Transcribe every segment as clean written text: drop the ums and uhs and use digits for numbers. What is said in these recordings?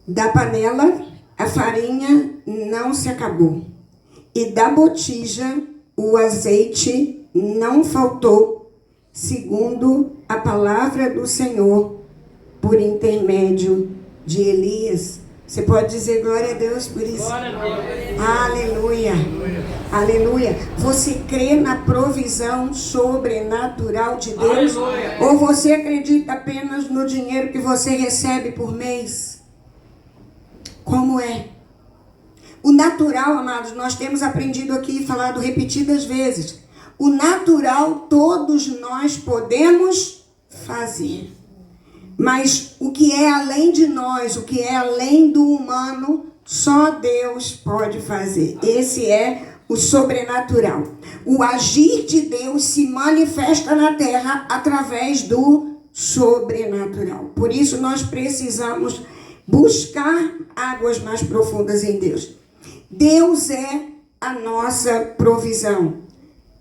Da panela, a farinha não se acabou. E da botija, o azeite não faltou, segundo a palavra do Senhor, por intermédio de Elias. Você pode dizer glória a Deus por isso? Glória a Deus. Aleluia. Aleluia. Você crê na provisão sobrenatural de Deus? Aleluia. Ou você acredita apenas no dinheiro que você recebe por mês? Como é? O natural, amados, nós temos aprendido aqui e falado repetidas vezes. O natural todos nós podemos fazer. Mas o que é além de nós, o que é além do humano, só Deus pode fazer. Esse é o sobrenatural. O agir de Deus se manifesta na terra através do sobrenatural. Por isso nós precisamos buscar águas mais profundas em Deus. Deus é a nossa provisão.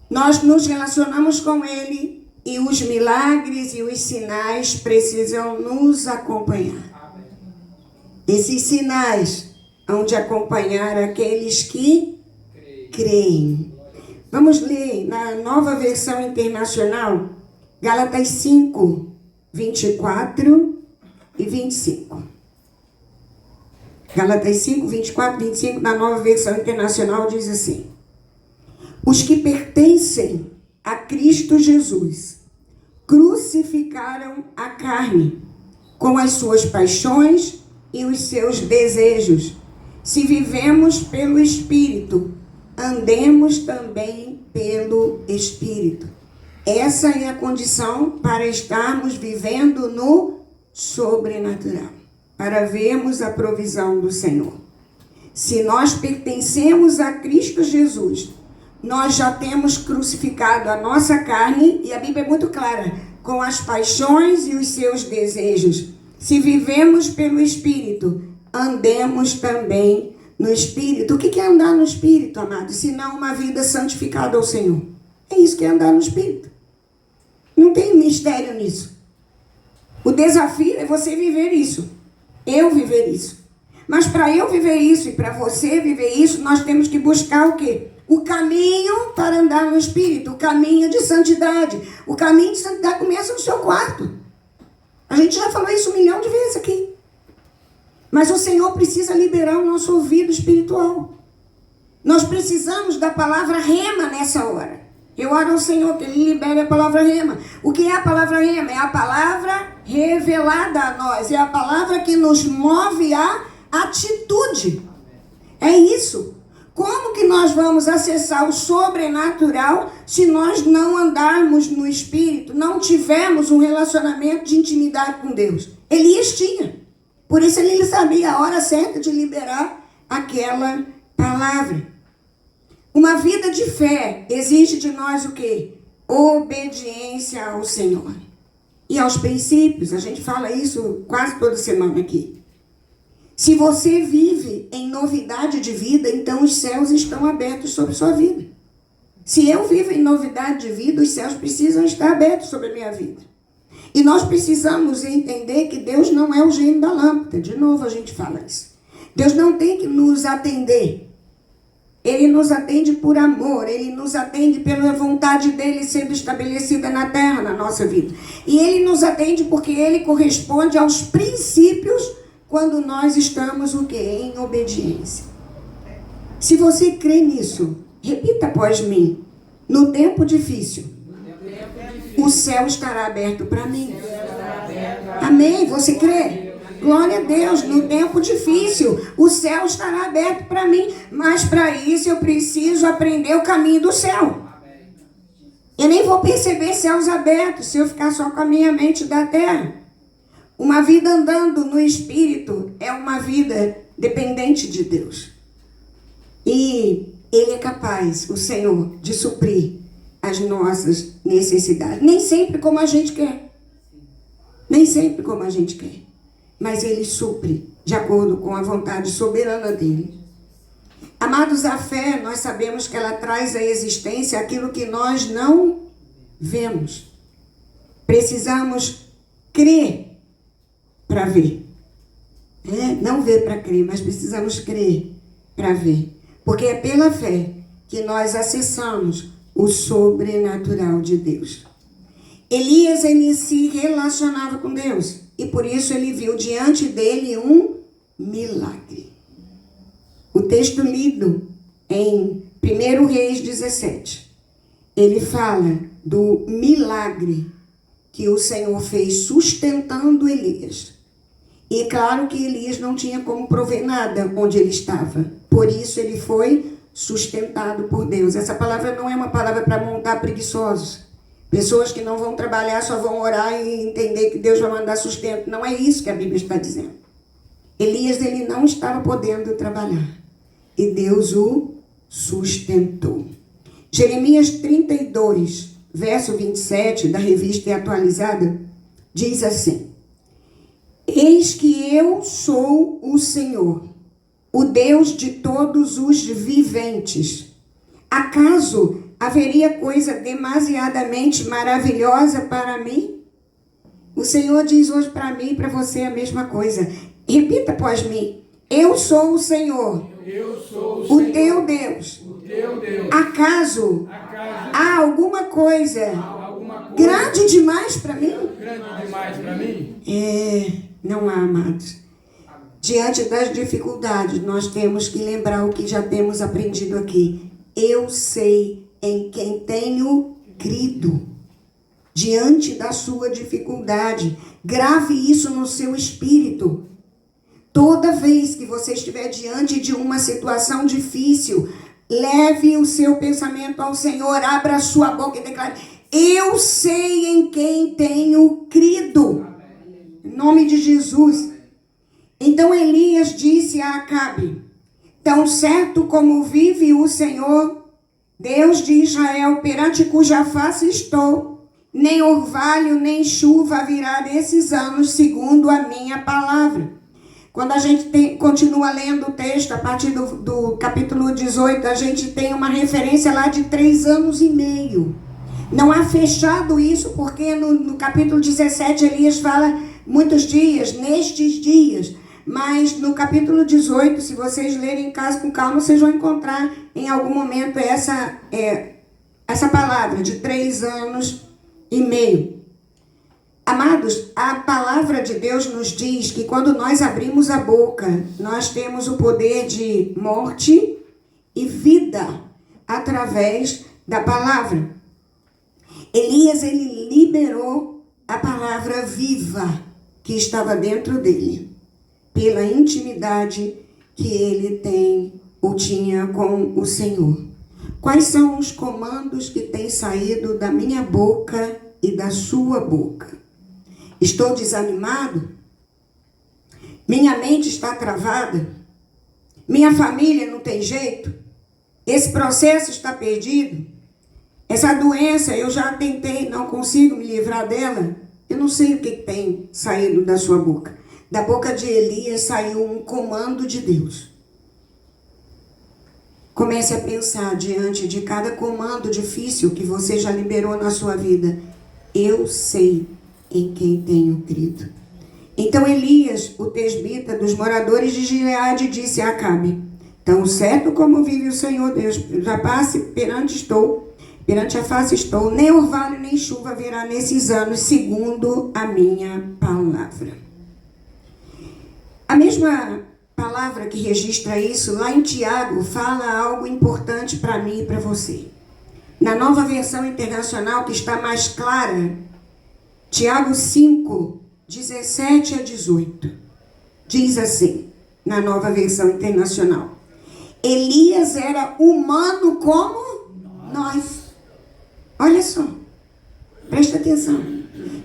Nós nos relacionamos com Ele e os milagres e os sinais precisam nos acompanhar. Esses sinais hão de acompanhar aqueles que creem. Vamos ler na Nova Versão Internacional, Gálatas 5, 24 e 25. Gálatas 5, 24 e 25, na Nova Versão Internacional, diz assim: os que pertencem a Cristo Jesus crucificaram a carne com as suas paixões e os seus desejos. Se vivemos pelo Espírito, andemos também pelo Espírito. Essa é a condição para estarmos vivendo no sobrenatural, para vermos a provisão do Senhor. Se nós pertencemos a Cristo Jesus, nós já temos crucificado a nossa carne, e a Bíblia é muito clara, com as paixões e os seus desejos. Se vivemos pelo Espírito, andemos também no Espírito. O que é andar no Espírito, amado? Se não uma vida santificada ao Senhor. É isso que é andar no Espírito. Não tem mistério nisso. O desafio é você viver isso. Eu viver isso. Mas para eu viver isso e para você viver isso, nós temos que buscar o quê? O caminho para andar no Espírito, o caminho de santidade. O caminho de santidade começa no seu quarto. A gente já falou isso 1 milhão de vezes aqui. Mas o Senhor precisa liberar o nosso ouvido espiritual. Nós precisamos da palavra rema nessa hora. Eu oro ao Senhor que Ele libere a palavra rema. O que é a palavra rema? É a palavra revelada a nós. É a palavra que nos move à atitude. É isso. Como que nós vamos acessar o sobrenatural se nós não andarmos no Espírito, não tivermos um relacionamento de intimidade com Deus? Elias tinha. Por isso ele sabia a hora certa de liberar aquela palavra. Uma vida de fé exige de nós o quê? Obediência ao Senhor. E aos princípios, a gente fala isso quase toda semana aqui. Se você vive em novidade de vida, então os céus estão abertos sobre sua vida. Se eu vivo em novidade de vida, os céus precisam estar abertos sobre a minha vida. E nós precisamos entender que Deus não é o gênio da lâmpada. De novo a gente fala isso. Deus não tem que nos atender. Ele nos atende por amor. Ele nos atende pela vontade dele sendo estabelecida na terra, na nossa vida. E ele nos atende porque ele corresponde aos princípios quando nós estamos o quê? Em obediência. Se você crê nisso, repita após mim. No tempo difícil, o céu estará aberto para mim. Amém? Você crê? Glória a Deus. No tempo difícil, o céu estará aberto para mim. Mas para isso eu preciso aprender o caminho do céu. Eu nem vou perceber céus abertos se eu ficar só com a minha mente da terra. Uma vida andando no Espírito é uma vida dependente de Deus. E Ele é capaz, o Senhor, de suprir as nossas necessidades. Nem sempre como a gente quer. Nem sempre como a gente quer. Mas Ele supre de acordo com a vontade soberana dEle. Amados, a fé, nós sabemos que ela traz à existência aquilo que nós não vemos. Precisamos crer para ver. Não ver para crer, mas precisamos crer para ver. Porque é pela fé que nós acessamos o sobrenatural de Deus. Elias, ele se relacionava com Deus. E por isso ele viu diante dele um milagre. O texto lido em 1 Reis 17, ele fala do milagre que o Senhor fez sustentando Elias. E claro que Elias não tinha como prover nada onde ele estava. Por isso ele foi sustentado por Deus. Essa palavra não é uma palavra para montar preguiçosos. Pessoas que não vão trabalhar, só vão orar e entender que Deus vai mandar sustento. Não é isso que a Bíblia está dizendo. Elias, ele não estava podendo trabalhar. E Deus o sustentou. Jeremias 32, verso 27, da Revista Atualizada, diz assim: Eis que eu sou o Senhor, o Deus de todos os viventes. Acaso haveria coisa demasiadamente maravilhosa para mim? O Senhor diz hoje para mim e para você a mesma coisa. Repita após mim. Eu sou o Senhor, o teu Deus. Acaso há alguma coisa grande demais para mim? Não há, amados. Diante das dificuldades, nós temos que lembrar o que já temos aprendido aqui. Eu sei em quem tenho crido. Diante da sua dificuldade, grave isso no seu espírito. Toda vez que você estiver diante de uma situação difícil, leve o seu pensamento ao Senhor, abra a sua boca e declare: eu sei em quem tenho crido. Em nome de Jesus. Então Elias disse a Acabe: tão certo como vive o Senhor, Deus de Israel, perante cuja face estou, nem orvalho nem chuva virá nesses anos, segundo a minha palavra. Quando a gente continua lendo o texto, a partir do capítulo 18, a gente tem uma referência lá de 3 anos e meio. Não há fechado isso, porque no capítulo 17, Elias fala muitos dias, nestes dias. Mas no capítulo 18, se vocês lerem em casa com calma, vocês vão encontrar em algum momento essa palavra de 3 anos e meio. Amados, a palavra de Deus nos diz que quando nós abrimos a boca, nós temos o poder de morte e vida através da palavra. Elias, ele liberou a palavra viva que estava dentro dele, pela intimidade que ele tem ou tinha com o Senhor. Quais são os comandos que têm saído da minha boca e da sua boca? Estou desanimado? Minha mente está travada? Minha família não tem jeito? Esse processo está perdido? Essa doença eu já tentei, não consigo me livrar dela? Eu não sei o que tem saído da sua boca. Da boca de Elias saiu um comando de Deus. Comece a pensar diante de cada comando difícil que você já liberou na sua vida. Eu sei em quem tenho crido. Então Elias, o tesbita dos moradores de Gileade, disse a Acabe: tão certo como vive o Senhor Deus, já passe perante a face estou, nem orvalho nem chuva virá nesses anos, segundo a minha palavra. A mesma palavra que registra isso, lá em Tiago, fala algo importante para mim e para você. Na Nova Versão Internacional, que está mais clara, Tiago 5, 17 a 18, diz assim, na Nova Versão Internacional: Elias era humano como nós. Olha só, presta atenção.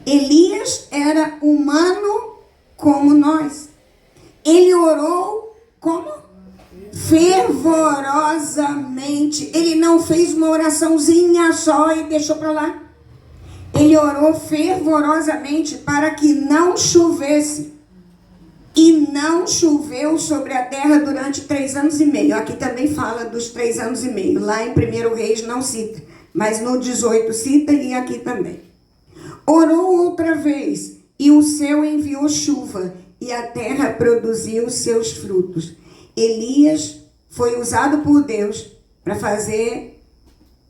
Elias era humano como nós. Ele orou como? Fervorosamente. Ele não fez uma oraçãozinha só e deixou para lá. Ele orou fervorosamente para que não chovesse. E não choveu sobre a terra durante 3 anos e meio. Aqui também fala dos 3 anos e meio. Lá em 1 Reis não cita, mas no 18 cita e aqui também. Orou outra vez, e o céu enviou chuva, e a terra produziu seus frutos. Elias foi usado por Deus para fazer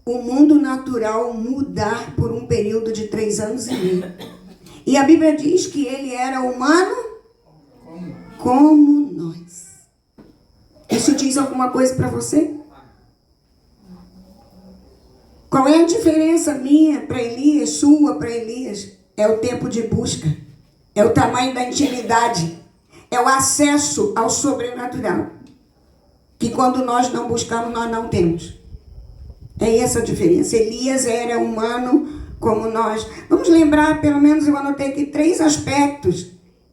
o mundo natural mudar por um período de 3 anos e meio. E a Bíblia diz que ele era humano como nós. Isso diz alguma coisa para você? Qual é a diferença minha para Elias, sua para Elias? É o tempo de busca, é o tamanho da intimidade, é o acesso ao sobrenatural, que quando nós não buscamos, nós não temos. É essa a diferença. Elias era humano como nós. Vamos lembrar, pelo menos eu anotei aqui 3 aspectos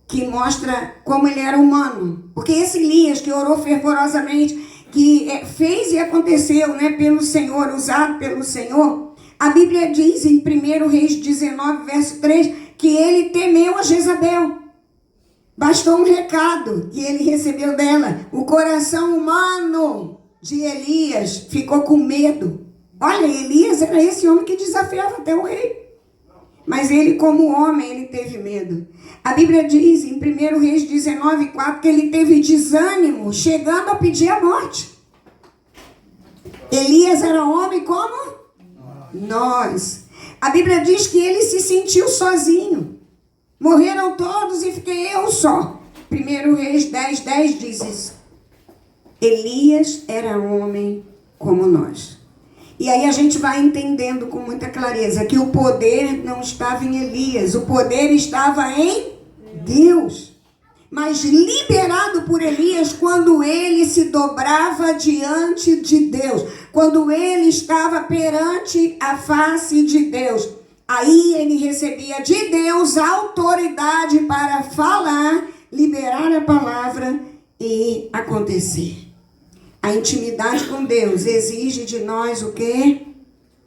que mostram como ele era humano. Porque esse Elias que orou fervorosamente, que fez e aconteceu, né, pelo Senhor, usado pelo Senhor, a Bíblia diz em 1 Reis 19, verso 3, que ele temeu a Jezabel. Bastou um recado que ele recebeu dela. O coração humano de Elias ficou com medo. Olha, Elias era esse homem que desafiava até o rei. Mas ele, como homem, ele teve medo. A Bíblia diz em 1 Reis 19, 4, que ele teve desânimo, chegando a pedir a morte. Elias era homem como nós. A Bíblia diz que ele se sentiu sozinho. Morreram todos e fiquei eu só. 1 Reis 10, 10 diz isso. Elias era homem como nós. E aí a gente vai entendendo com muita clareza que o poder não estava em Elias, o poder estava em Deus. Mas liberado por Elias quando ele se dobrava diante de Deus, quando ele estava perante a face de Deus. Aí ele recebia de Deus autoridade para falar, liberar a palavra e acontecer. A intimidade com Deus exige de nós o quê?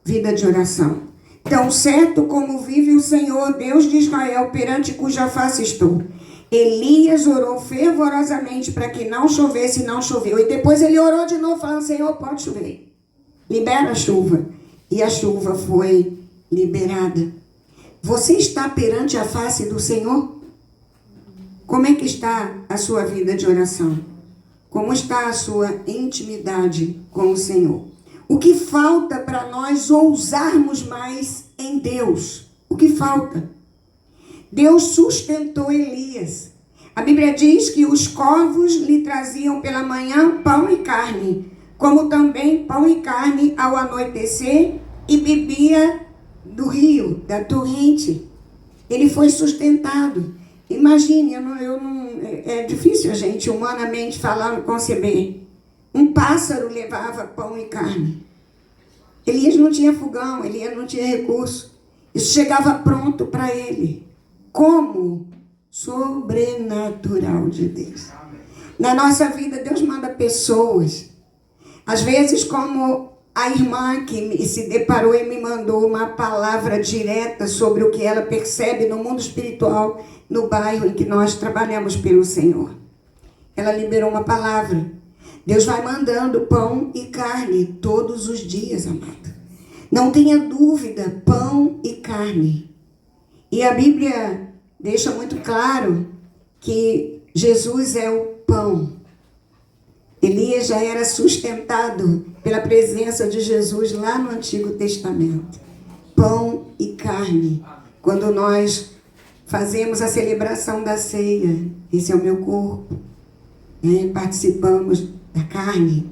Vida de oração. Tão certo como vive o Senhor, Deus de Israel, perante cuja face estou. Elias orou fervorosamente para que não chovesse e não choveu. E depois ele orou de novo, falando, Senhor, pode chover. Libera a chuva. E a chuva foi liberada. Você está perante a face do Senhor? Como é que está a sua vida de oração? Como está a sua intimidade com o Senhor? O que falta para nós ousarmos mais em Deus? O que falta? Deus sustentou Elias. A Bíblia diz que os corvos lhe traziam pela manhã pão e carne, como também pão e carne ao anoitecer, e bebia do rio, da torrente. Ele foi sustentado. Imagine, é difícil a gente humanamente falando, conceber. Um pássaro levava pão e carne. Elias não tinha fogão, Elias não tinha recurso. Isso chegava pronto para ele. Como? Sobrenatural de Deus. Na nossa vida, Deus manda pessoas. Às vezes, como a irmã que se deparou e me mandou uma palavra direta sobre o que ela percebe no mundo espiritual, no bairro em que nós trabalhamos pelo Senhor. Ela liberou uma palavra. Deus vai mandando pão e carne todos os dias, amado. Não tenha dúvida, pão e carne. E a Bíblia deixa muito claro que Jesus é o pão. Elias já era sustentado pela presença de Jesus lá no Antigo Testamento. Pão e carne. Quando nós fazemos a celebração da ceia, esse é o meu corpo, participamos da carne.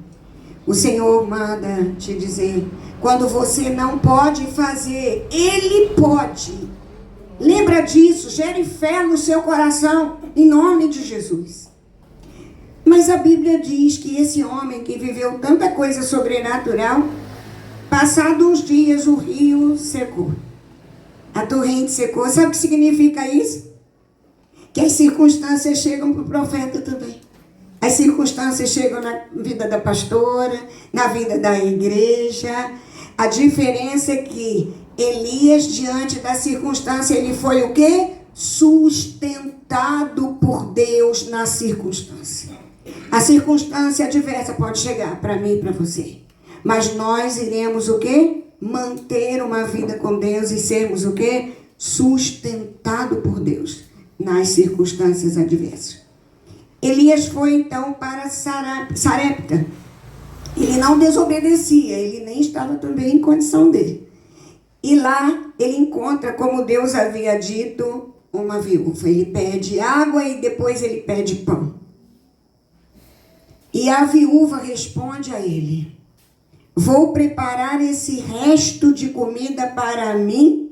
O Senhor manda te dizer, quando você não pode fazer, Ele pode. Lembra disso, gere fé no seu coração, em nome de Jesus. Mas a Bíblia diz que esse homem que viveu tanta coisa sobrenatural, passados uns dias o rio secou. A torrente secou. Sabe o que significa isso? Que as circunstâncias chegam para o profeta também. As circunstâncias chegam na vida da pastora, na vida da igreja. A diferença é que Elias, diante da circunstância, ele foi o quê? Sustentado por Deus na circunstância. A circunstância adversa pode chegar para mim e para você. Mas nós iremos o quê? Manter uma vida com Deus e sermos o quê? Sustentado por Deus. nas circunstâncias adversas. Elias foi então para Sarepta. Ele não desobedecia, ele nem estava também em condição dele. E lá ele encontra, como Deus havia dito, uma viúva. Ele pede água e depois ele pede pão. E a viúva responde a ele: vou preparar esse resto de comida para mim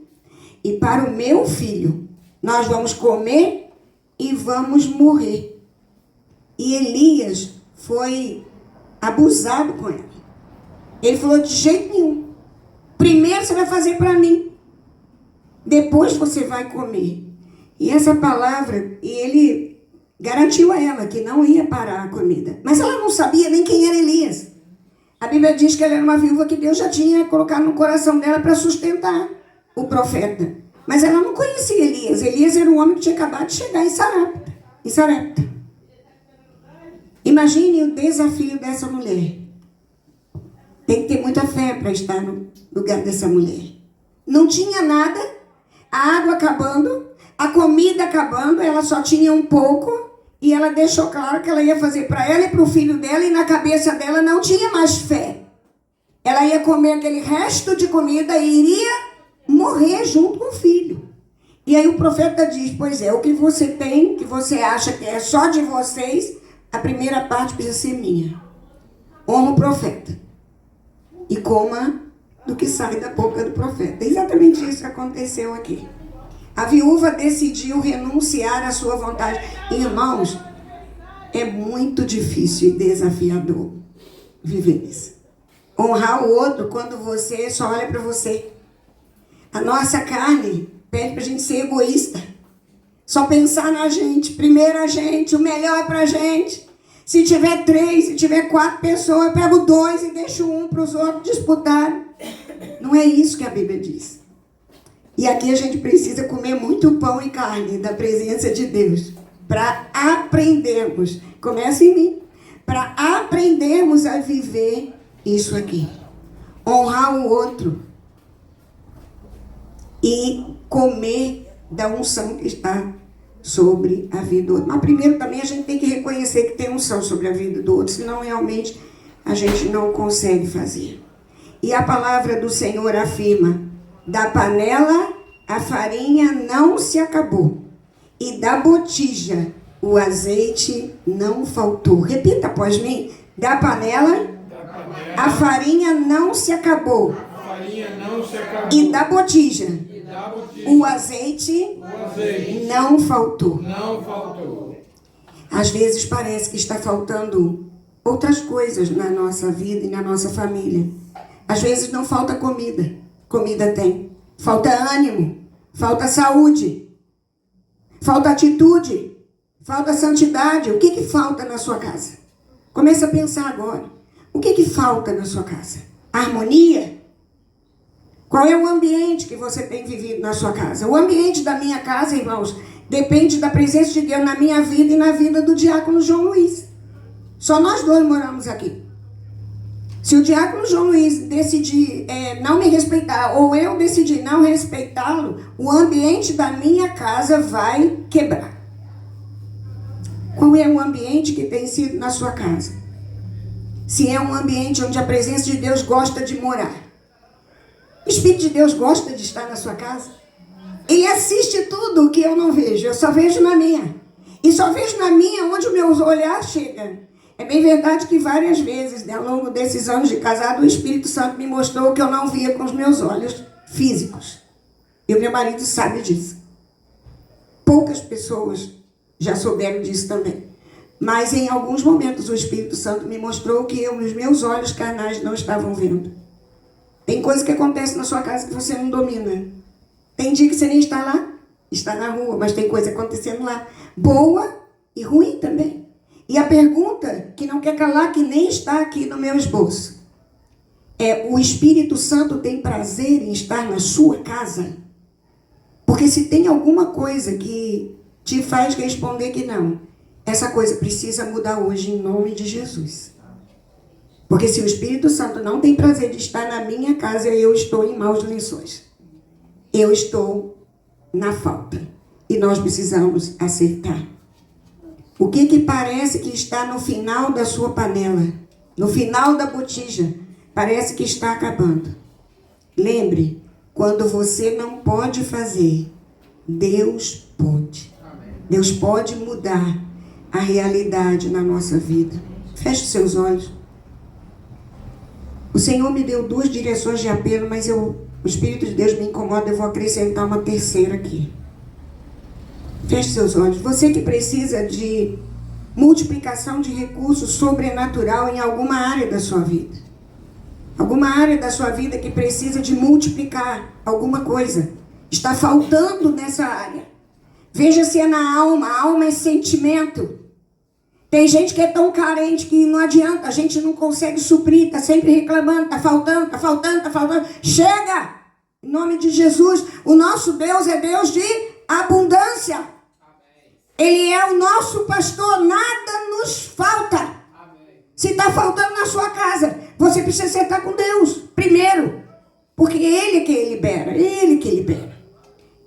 e para o meu filho. Nós vamos comer e vamos morrer. E Elias foi abusado com ela. Ele falou: de jeito nenhum. Primeiro você vai fazer para mim, depois você vai comer. E essa palavra, e ele garantiu a ela que não ia parar a comida. Mas ela não sabia nem quem era Elias. A Bíblia diz que ela era uma viúva que Deus já tinha colocado no coração dela para sustentar o profeta. Mas ela não conhecia Elias. Elias era um homem que tinha acabado de chegar em Sarepta. Imagine o desafio dessa mulher. Tem que ter muita fé para estar no lugar dessa mulher. Não tinha nada, a água acabando, a comida acabando, ela só tinha um pouco, e ela deixou claro que ela ia fazer para ela e para o filho dela, e na cabeça dela não tinha mais fé. Ela ia comer aquele resto de comida e iria morrer junto com o filho. E aí o profeta diz: pois é, o que você tem, que você acha que é só de vocês, a primeira parte precisa ser minha. Honra o profeta e coma do que sai da boca do profeta. É exatamente isso que aconteceu aqui. A viúva decidiu renunciar à sua vontade. Irmãos, é muito difícil e desafiador viver isso. Honrar o outro quando você só olha para você. A nossa carne pede para a gente ser egoísta. Só pensar na gente, primeiro a gente, o melhor para a gente. Se tiver 3, se tiver 4 pessoas, eu pego 2 e deixo um para os outros disputarem. Não é isso que a Bíblia diz. E aqui a gente precisa comer muito pão e carne da presença de Deus para aprendermos, começa em mim, para aprendermos a viver isso aqui. Honrar o outro e comer da unção que está sobre a vida do outro. Mas primeiro também a gente tem que reconhecer que tem unção sobre a vida do outro, senão realmente a gente não consegue fazer. E a palavra do Senhor afirma: da panela a farinha não se acabou, e da botija o azeite não faltou. Repita após mim: da panela a farinha não se acabou, e da botija o azeite não faltou. Às vezes parece que está faltando outras coisas na nossa vida e na nossa família. Às vezes não falta comida. Comida tem. Falta ânimo. Falta saúde. Falta atitude. Falta santidade. O que falta na sua casa? Comece a pensar agora. O que falta na sua casa? Harmonia? Qual é o ambiente que você tem vivido na sua casa? O ambiente da minha casa, irmãos, depende da presença de Deus na minha vida e na vida do diácono João Luiz. Só nós 2 moramos aqui. Se o diácono João Luiz decidir não me respeitar, ou eu decidir não respeitá-lo, o ambiente da minha casa vai quebrar. Qual é o ambiente que tem sido na sua casa? Se é um ambiente onde a presença de Deus gosta de morar. O Espírito de Deus gosta de estar na sua casa. Ele assiste tudo o que eu não vejo. Eu só vejo na minha. E só vejo na minha onde o meu olhar chega. É bem verdade que várias vezes, ao longo desses anos de casado, o Espírito Santo me mostrou o que eu não via com os meus olhos físicos. E o meu marido sabe disso. Poucas pessoas já souberam disso também. Mas em alguns momentos o Espírito Santo me mostrou que os meus olhos carnais não estavam vendo. Tem coisa que acontece na sua casa que você não domina. Tem dia que você nem está lá, está na rua, mas tem coisa acontecendo lá. Boa e ruim também. E a pergunta que não quer calar, que nem está aqui no meu esboço, é: o Espírito Santo tem prazer em estar na sua casa? Porque se tem alguma coisa que te faz responder que não, essa coisa precisa mudar hoje em nome de Jesus. Porque se o Espírito Santo não tem prazer de estar na minha casa, eu estou em maus lençóis. Eu estou na falta. e nós precisamos acertar. O que parece que está no final da sua panela, no final da botija, parece que está acabando. Lembre, quando você não pode fazer, Deus pode. Deus pode mudar a realidade na nossa vida. Feche seus olhos. O Senhor me deu 2 direções de apelo, mas o Espírito de Deus me incomoda, eu vou acrescentar uma terceira aqui. Feche seus olhos. Você que precisa de multiplicação de recursos sobrenatural em alguma área da sua vida. Alguma área da sua vida que precisa de multiplicar alguma coisa. Está faltando nessa área. Veja se é na alma. A alma é sentimento. Tem gente que é tão carente que não adianta. A gente não consegue suprir. Está sempre reclamando. Está faltando, está faltando, está faltando. Chega! Em nome de Jesus. O nosso Deus é Deus de abundância. Ele é o nosso pastor. Nada nos falta. Se está faltando na sua casa, você precisa sentar com Deus primeiro. Porque Ele que libera. Ele que libera.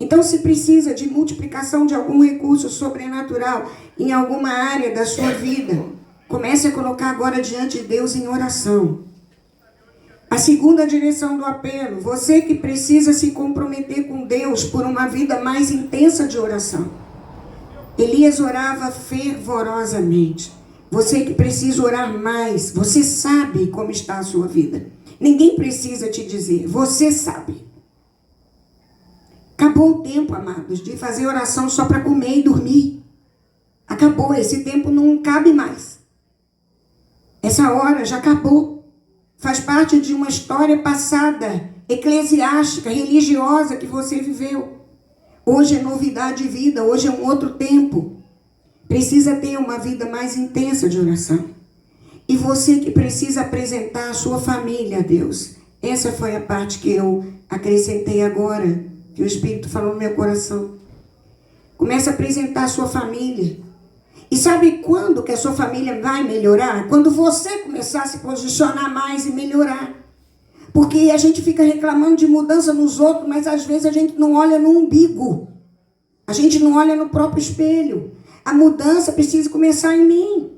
Então, se precisa de multiplicação de algum recurso sobrenatural em alguma área da sua vida, comece a colocar agora diante de Deus em oração. A segunda direção do apelo, você que precisa se comprometer com Deus por uma vida mais intensa de oração. Elias orava fervorosamente. Você que precisa orar mais, você sabe como está a sua vida. Ninguém precisa te dizer, você sabe. Acabou o tempo, amados, de fazer oração só para comer e dormir. Acabou, esse tempo não cabe mais. Essa hora já acabou. Faz parte de uma história passada, eclesiástica, religiosa que você viveu. Hoje é novidade de vida, hoje é um outro tempo. Precisa ter uma vida mais intensa de oração. E você que precisa apresentar a sua família a Deus. Essa foi a parte que eu acrescentei agora, que o Espírito falou no meu coração. Comece a apresentar a sua família. E sabe quando que a sua família vai melhorar? Quando você começar a se posicionar mais e melhorar. Porque a gente fica reclamando de mudança nos outros, mas às vezes a gente não olha no umbigo. A gente não olha no próprio espelho. A mudança precisa começar em mim.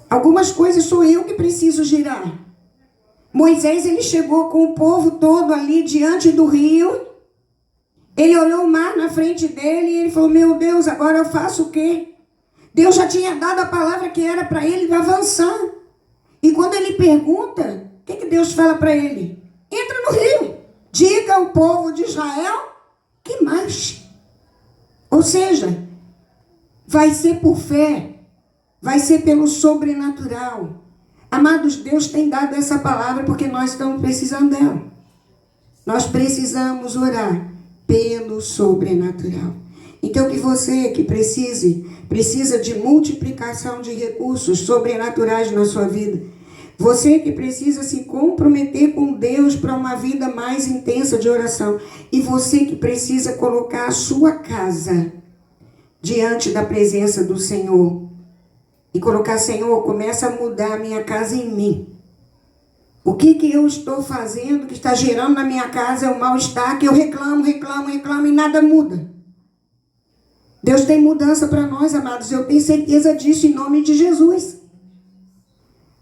Algumas coisas sou eu que preciso girar. Moisés, ele chegou com o povo todo ali diante do rio. Ele olhou o mar na frente dele e ele falou, meu Deus, agora eu faço o quê? Deus já tinha dado a palavra que era para ele avançar. E quando ele pergunta, o que Deus fala para ele? Entra no rio. Diga ao povo de Israel que marche. Ou seja, vai ser por fé. Vai ser pelo sobrenatural. Amados, Deus tem dado essa palavra porque nós estamos precisando dela. Nós precisamos orar pelo sobrenatural. Então, que você que precisa de multiplicação de recursos sobrenaturais na sua vida. Você que precisa se comprometer com Deus para uma vida mais intensa de oração. E você que precisa colocar a sua casa diante da presença do Senhor. E colocar, Senhor, começa a mudar a minha casa em mim. O que eu estou fazendo que está gerando na minha casa é o mal-estar, que eu reclamo e nada muda. Deus tem mudança para nós, amados. Eu tenho certeza disso em nome de Jesus.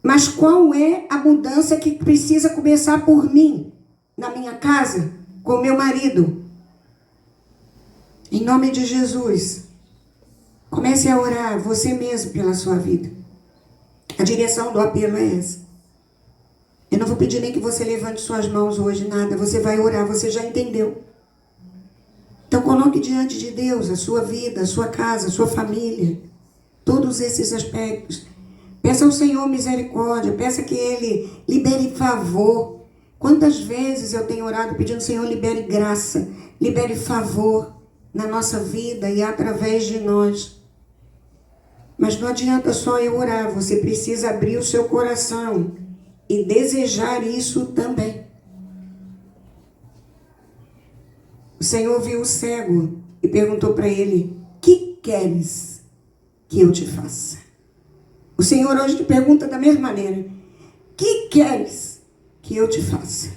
Mas qual é a mudança que precisa começar por mim, na minha casa, com o meu marido? Em nome de Jesus. Comece a orar você mesmo pela sua vida. A direção do apelo é essa. Eu não vou pedir nem que você levante suas mãos hoje, nada. Você vai orar, você já entendeu. Então coloque diante de Deus a sua vida, a sua casa, a sua família. Todos esses aspectos. Peça ao Senhor misericórdia, peça que Ele libere favor. Quantas vezes eu tenho orado pedindo, Senhor, libere graça, libere favor na nossa vida e através de nós. Mas não adianta só eu orar, você precisa abrir o seu coração e desejar isso também. O Senhor viu o cego e perguntou para ele, que queres que eu te faça? O Senhor hoje te pergunta da mesma maneira, que queres que eu te faça?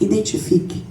Identifique.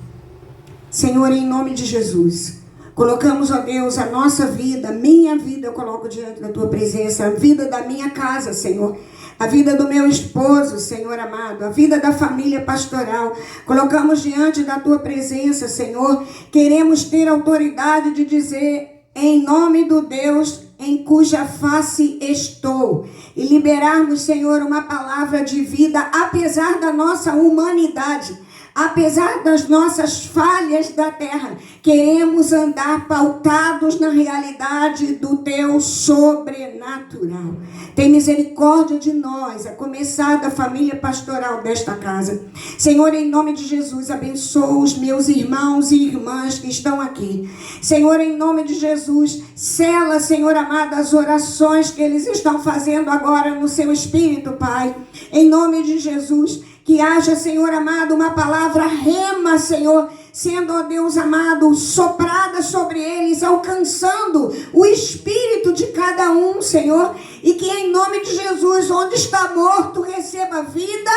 Senhor, em nome de Jesus, colocamos, ó Deus, a nossa vida, minha vida, eu coloco diante da tua presença, a vida da minha casa, Senhor, a vida do meu esposo, Senhor amado, a vida da família pastoral, colocamos diante da tua presença, Senhor. Queremos ter autoridade de dizer, em nome do Deus em cuja face estou, e liberarmos, Senhor, uma palavra de vida, apesar da nossa humanidade, apesar das nossas falhas da terra. Queremos andar pautados na realidade do teu sobrenatural. Tem misericórdia de nós, a começar da família pastoral desta casa. Senhor, em nome de Jesus, abençoa os meus irmãos e irmãs que estão aqui. Senhor, em nome de Jesus, sela, Senhor amado, as orações que eles estão fazendo agora no seu espírito, Pai. Em nome de Jesus, que haja, Senhor amado, uma palavra rema, Senhor, sendo, ó Deus amado, soprada sobre eles, alcançando o espírito de cada um, Senhor, e que em nome de Jesus, onde está morto, receba vida,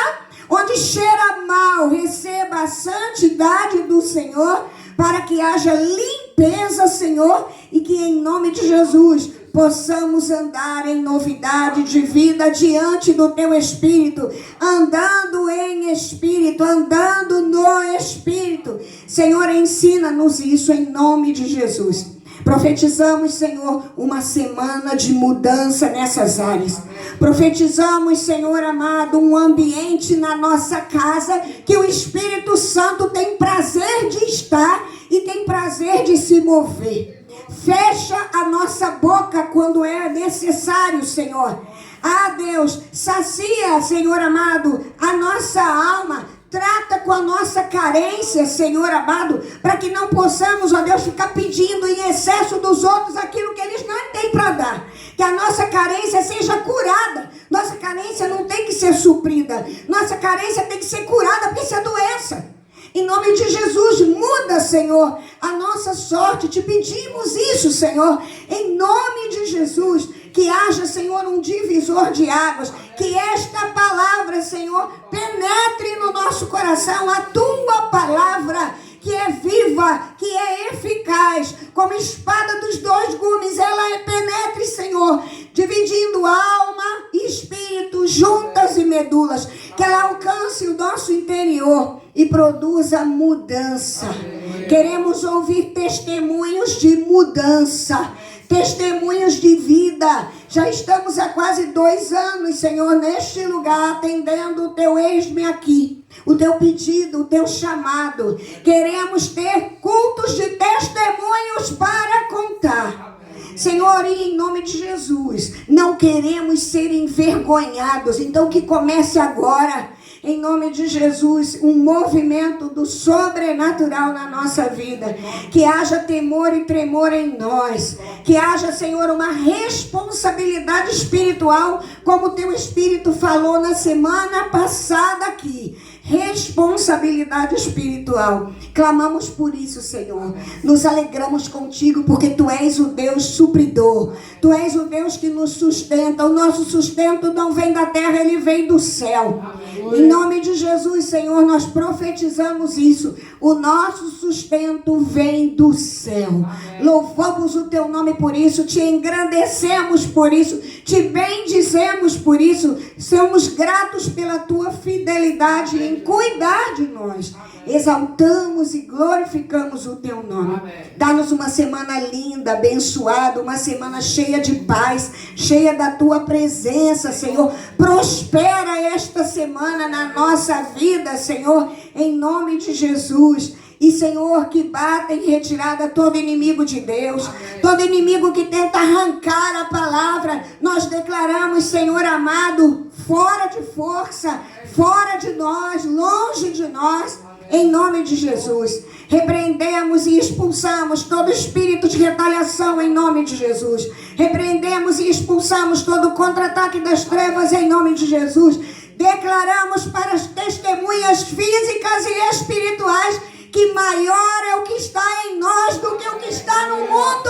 onde cheira mal, receba a santidade do Senhor, para que haja limpeza, Senhor, e que em nome de Jesus possamos andar em novidade de vida diante do teu Espírito, andando em Espírito, andando no Espírito. Senhor, ensina-nos isso em nome de Jesus. Profetizamos, Senhor, uma semana de mudança nessas áreas. Profetizamos, Senhor amado, um ambiente na nossa casa que o Espírito Santo tem prazer de estar e tem prazer de se mover. Fecha a nossa boca quando é necessário, Senhor. Ah, Deus, sacia, Senhor amado, a nossa alma. Trata com a nossa carência, Senhor amado, para que não possamos, ó Deus, ficar pedindo em excesso dos outros aquilo que eles não têm para dar. Que a nossa carência seja curada. Nossa carência não tem que ser suprida. Nossa carência tem que ser curada, porque isso é doença. Em nome de Jesus, muda, Senhor, a nossa sorte. Te pedimos isso, Senhor, em nome de Jesus. Que haja, Senhor, um divisor de águas. Que esta palavra, Senhor, penetre no nosso coração. A tua palavra, que é viva, que é eficaz, como espada dos dois gumes, ela penetre, Senhor, dividindo alma e espírito, juntas e medulas. Que ela alcance o nosso interior e produza mudança. Queremos ouvir testemunhos de mudança, testemunhos de vida. Já estamos há quase 2 anos, Senhor, neste lugar, atendendo o teu eis-me aqui, o teu pedido, o teu chamado. Queremos ter cultos de testemunhos para contar. Senhor, e em nome de Jesus, não queremos ser envergonhados. Então que comece agora, em nome de Jesus, um movimento do sobrenatural na nossa vida. Que haja temor e tremor em nós. Que haja, Senhor, uma responsabilidade espiritual, como o teu Espírito falou na semana passada aqui. Responsabilidade espiritual. Clamamos por isso, Senhor. Nos alegramos contigo, porque tu és o Deus supridor. Tu és o Deus que nos sustenta. O nosso sustento não vem da terra, ele vem do céu. Em nome de Jesus, Senhor, nós profetizamos isso. O nosso sustento vem do céu. Louvamos o teu nome por isso, te engrandecemos por isso, te bendizemos por isso. Somos gratos pela tua fidelidade em cuidar de nós. Exaltamos e glorificamos o teu nome. Dá-nos uma semana linda, abençoada, uma semana cheia de paz, cheia da tua presença, Senhor. Prospera esta semana na nossa vida, Senhor, em nome de Jesus. E, Senhor, que bata em retirada todo inimigo de Deus, todo inimigo que tenta arrancar a palavra. Nós declaramos, Senhor amado, fora de força, fora de nós, longe de nós, em nome de Jesus. Repreendemos e expulsamos todo espírito de retaliação em nome de Jesus. Repreendemos e expulsamos todo contra-ataque das trevas em nome de Jesus. Declaramos para as testemunhas físicas e espirituais que maior é o que está em nós do que o que está no mundo.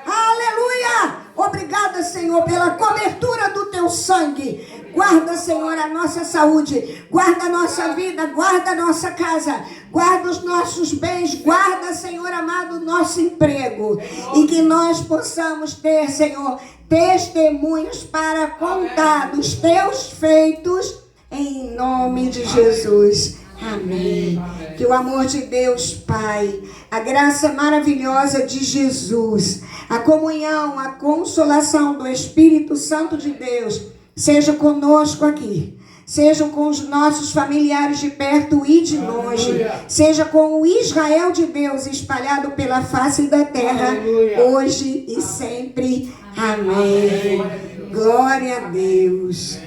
Aleluia! Obrigada, Senhor, pela cobertura do teu sangue. Guarda, Senhor, a nossa saúde. Guarda a nossa vida. Guarda a nossa casa. Guarda os nossos bens. Guarda, Senhor amado, o nosso emprego. E que nós possamos ter, Senhor, testemunhos para contar dos teus feitos, em nome de Jesus. Amém. Que o amor de Deus, Pai, a graça maravilhosa de Jesus, a comunhão, a consolação do Espírito Santo de Deus, seja conosco aqui. Seja com os nossos familiares de perto e de longe. Seja com o Israel de Deus espalhado pela face da terra, hoje e sempre. Amém. Glória a Deus.